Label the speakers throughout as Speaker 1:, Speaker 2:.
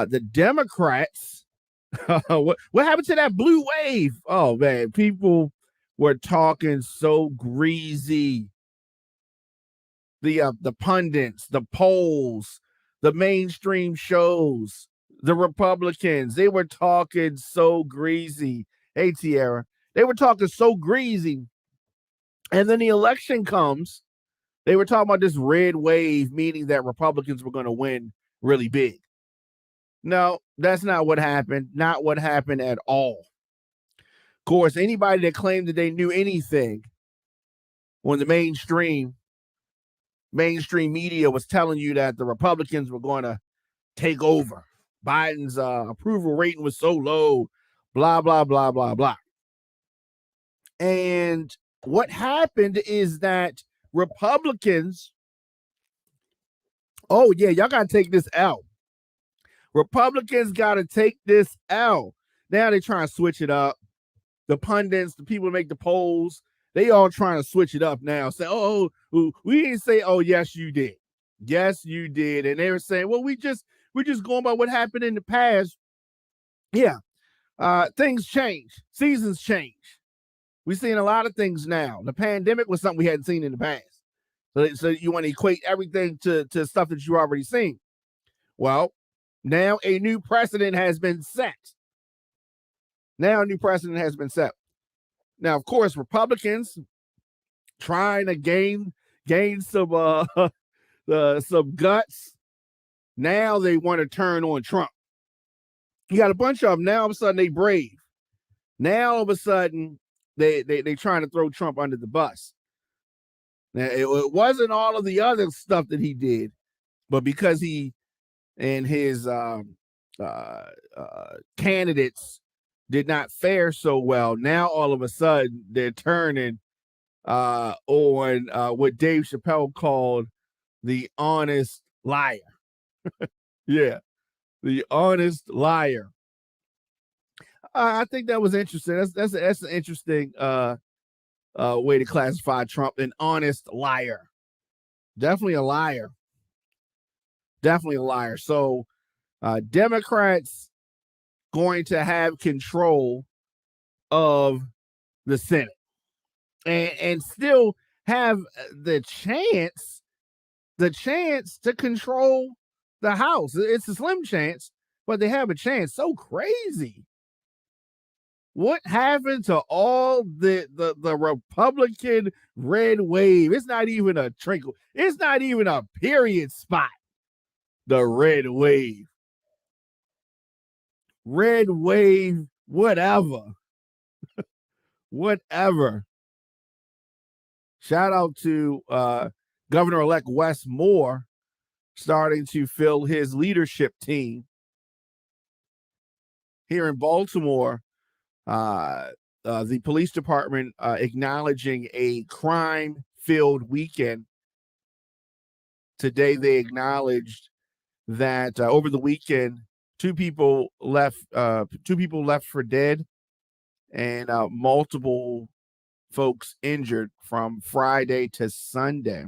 Speaker 1: The Democrats, what happened to that blue wave? Oh man, people were talking so greasy. The pundits, the polls, the mainstream shows, the Republicans, they were talking so greasy. Hey, Tierra, they were talking so greasy. And then the election comes. They were talking about this red wave, meaning that Republicans were going to win really big. No, that's not what happened. Not what happened at all. Of course, anybody that claimed that they knew anything when the mainstream media was telling you that the Republicans were going to take over. Biden's approval rating was so low, blah, blah, blah, blah, blah. And what happened is that Republicans, oh, yeah, y'all got to take this L. Republicans got to take this L. Now they're trying to switch it up. The pundits, the people who make the polls, they all trying to switch it up now. Say, oh, we didn't say, oh, yes, you did. Yes, you did. And they were saying, well, we're just going by what happened in the past. Yeah. Things change. Seasons change. We're seeing a lot of things now. The pandemic was something we hadn't seen in the past. So you want to equate everything to stuff that you already seen. Well, now a new precedent has been set. Now, of course, Republicans trying to gain some some guts. Now they want to turn on Trump. You got a bunch of them. Now all of a sudden they brave. Now all of a sudden they trying to throw Trump under the bus. Now it wasn't all of the other stuff that he did, but because he and his candidates did not fare so well. Now all of a sudden they're turning on what Dave Chappelle called the honest liar. Yeah, the honest liar. I think that was interesting. That's an interesting way to classify Trump, an honest liar. Definitely a liar. Definitely a liar. So Democrats going to have control of the Senate and still have the chance to control the House. It's a slim chance, but they have a chance. So crazy. What happened to all the Republican red wave? It's not even a trickle. It's not even a period spot. The red wave. Red wave, whatever. Whatever. Shout out to Governor-elect Wes Moore starting to fill his leadership team. Here in Baltimore, the police department acknowledging a crime-filled weekend. Today they acknowledged that over the weekend, two people left for dead, and multiple folks injured from Friday to Sunday.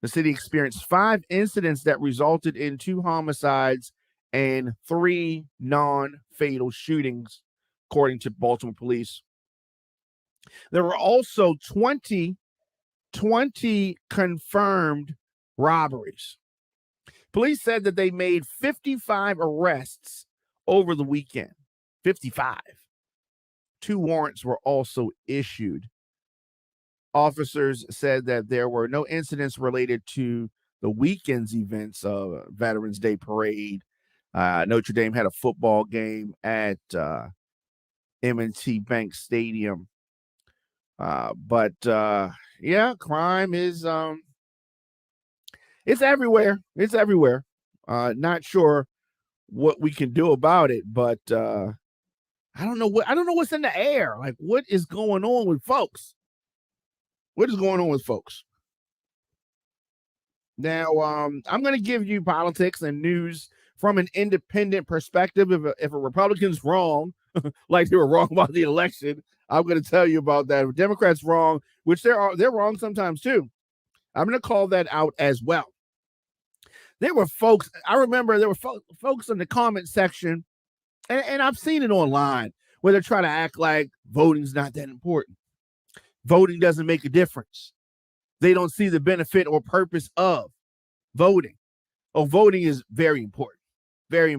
Speaker 1: The city experienced 5 incidents that resulted in 2 homicides and 3 non-fatal shootings, according to Baltimore police. There were also 20 confirmed robberies. Police said that they made 55 arrests over the weekend. 55. 2 warrants were also issued. Officers said that there were no incidents related to the weekend's events of Veterans Day Parade. Notre Dame had a football game at M&T Bank Stadium. But crime is it's everywhere. It's everywhere. Not sure what we can do about it, but I don't know what's in the air. Like, what is going on with folks? What is going on with folks? Now, I'm going to give you politics and news from an independent perspective. If a Republican's wrong, like they were wrong about the election, I'm going to tell you about that. If Democrats wrong, which they're wrong sometimes too, I'm going to call that out as well. there were folks, I remember there were folks in the comment section, and I've seen it online, where they're trying to act like voting's not that important. Voting doesn't make a difference. They don't see the benefit or purpose of voting. Oh, voting is very important, very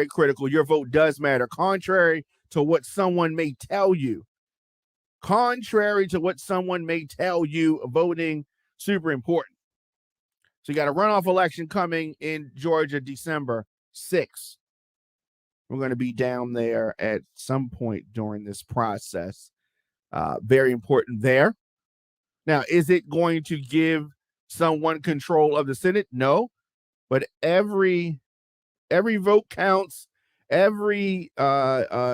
Speaker 1: critical. Your vote does matter, contrary to what someone may tell you. Contrary to what someone may tell you, voting super important. So you got a runoff election coming in Georgia, December 6th. We're going to be down there at some point during this process. Very important there. Now, is it going to give someone control of the Senate? No, but every vote counts. Every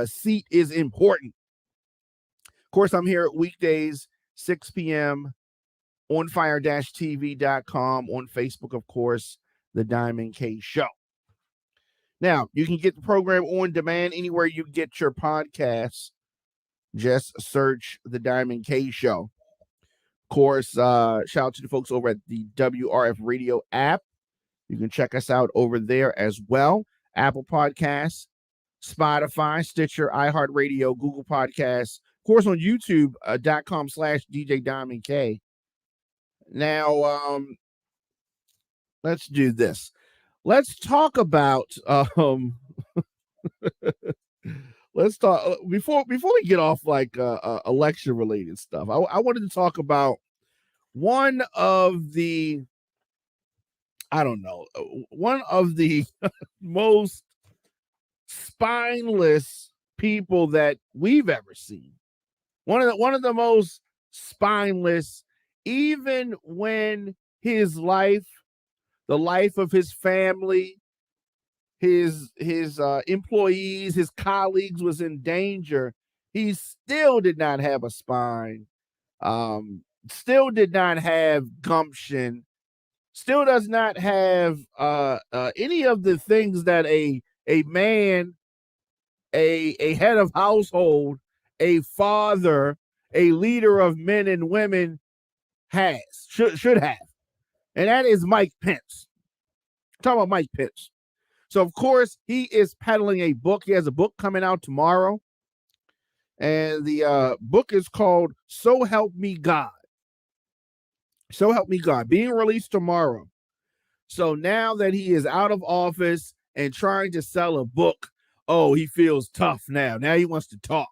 Speaker 1: seat is important. Of course, I'm here weekdays, 6 p.m. on fire-tv.com, on Facebook, of course, The Diamond K Show. Now, you can get the program on demand anywhere you get your podcasts. Just search The Diamond K Show. Of course, shout out to the folks over at the WRF Radio app. You can check us out over there as well. Apple Podcasts, Spotify, Stitcher, iHeartRadio, Google Podcasts. Of course, on YouTube.com/DJ Diamond K. Now, let's do this. Let's talk about let's talk before we get off like election related stuff. I wanted to talk about one of the most spineless people that we've ever seen. One of the most spineless, even when his life, the life of his family, his employees, his colleagues was in danger, he still did not have a spine, still did not have gumption, still does not have any of the things that a man, a head of household, a father, a leader of men and women should have. And that is Mike Pence. I'm talking about Mike Pence. So, of course, he is peddling a book. He has a book coming out tomorrow. And the book is called So Help Me God. So Help Me God, being released tomorrow. So now that he is out of office and trying to sell a book, oh, he feels tough now. Now he wants to talk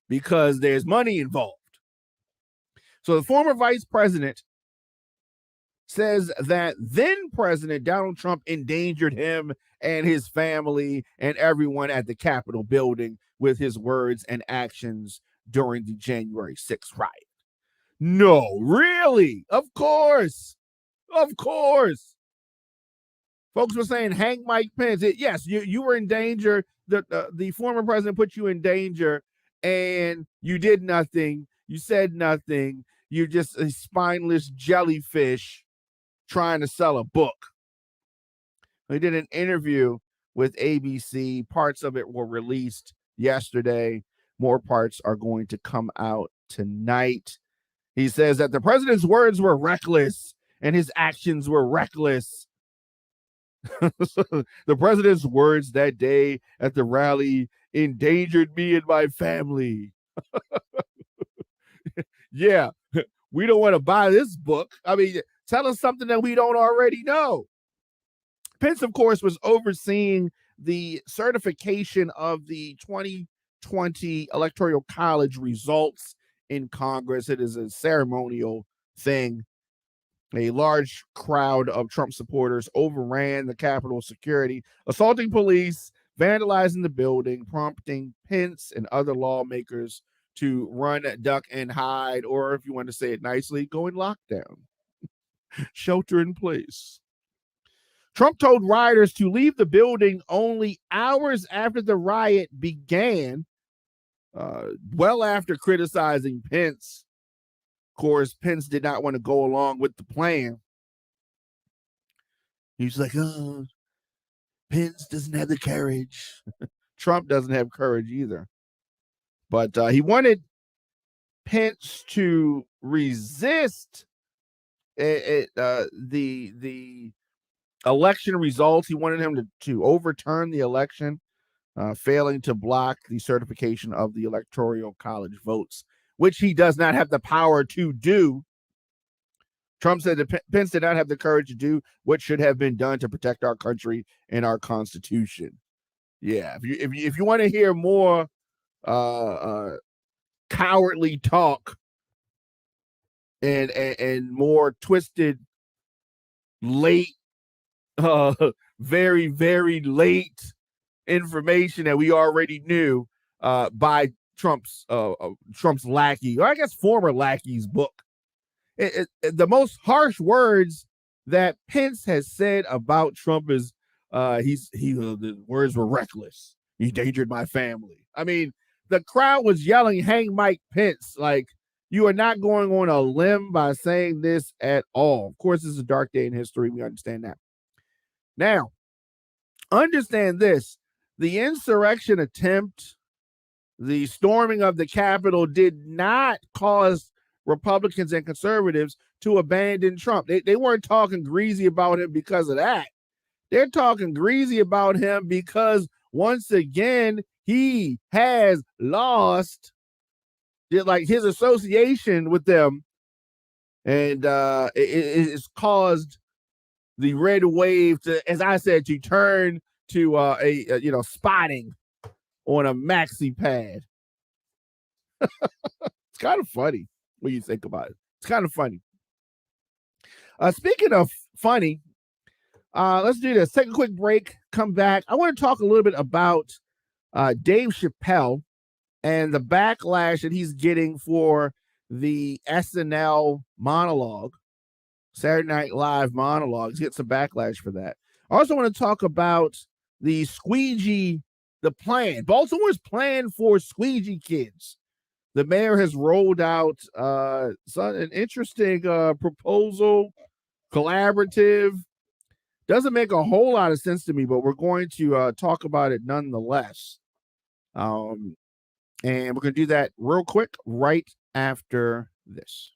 Speaker 1: because there's money involved. So the former vice president says that then President Donald Trump endangered him and his family and everyone at the Capitol building with his words and actions during the January 6th riot. No, really? Of course. Of course. Folks were saying, hang Mike Pence. Yes, you were in danger. The former president put you in danger, and you did nothing. You said nothing. You're just a spineless jellyfish trying to sell a book. He did an interview with ABC. Parts of it were released yesterday. More parts are going to come out tonight. He says that the president's words were reckless and his actions were reckless. The president's words that day at the rally endangered me and my family. Yeah, we don't want to buy this book. I mean, tell us something that we don't already know. Pence, of course, was overseeing the certification of the 2020 Electoral College results in Congress. It is a ceremonial thing. A large crowd of Trump supporters overran the Capitol security, assaulting police, vandalizing the building, prompting Pence and other lawmakers to run, duck, and hide, or if you want to say it nicely, go in lockdown. Shelter in place. Trump told rioters to leave the building only hours after the riot began, well after criticizing Pence. Of course, Pence did not want to go along with the plan. He's like, oh, Pence doesn't have the courage. Trump doesn't have courage either. But he wanted Pence to resist the election results. He wanted him to overturn the election, failing to block the certification of the Electoral College votes, which he does not have the power to do. Trump said that Pence did not have the courage to do what should have been done to protect our country and our Constitution. Yeah, if you want to hear more cowardly talk and more twisted, late, very very late information that we already knew by Trump's lackey, or I guess former lackey's book. The most harsh words that Pence has said about Trump is the words were reckless. He endangered my family. I mean, the crowd was yelling, "Hang Mike Pence!" Like, you are not going on a limb by saying this at all. Of course, this is a dark day in history. We understand that. Now, understand this: the insurrection attempt, the storming of the Capitol, did not cause Republicans and conservatives to abandon Trump. They weren't talking greasy about him because of that. They're talking greasy about him because, once again, he has lost his association with them, and it's caused the red wave to, as I said, to turn to a spotting on a maxi pad. It's kind of funny when you think about it. It's kind of funny. Speaking of funny, let's do this. Take a quick break. Come back. I want to talk a little bit about Dave Chappelle and the backlash that he's getting for the SNL monologue, Saturday Night Live monologue. He's getting some backlash for that. I also want to talk about the squeegee, the plan. Baltimore's plan for squeegee kids. The mayor has rolled out an interesting proposal, collaborative. Doesn't make a whole lot of sense to me, but we're going to talk about it nonetheless. And we're going to do that real quick right after this.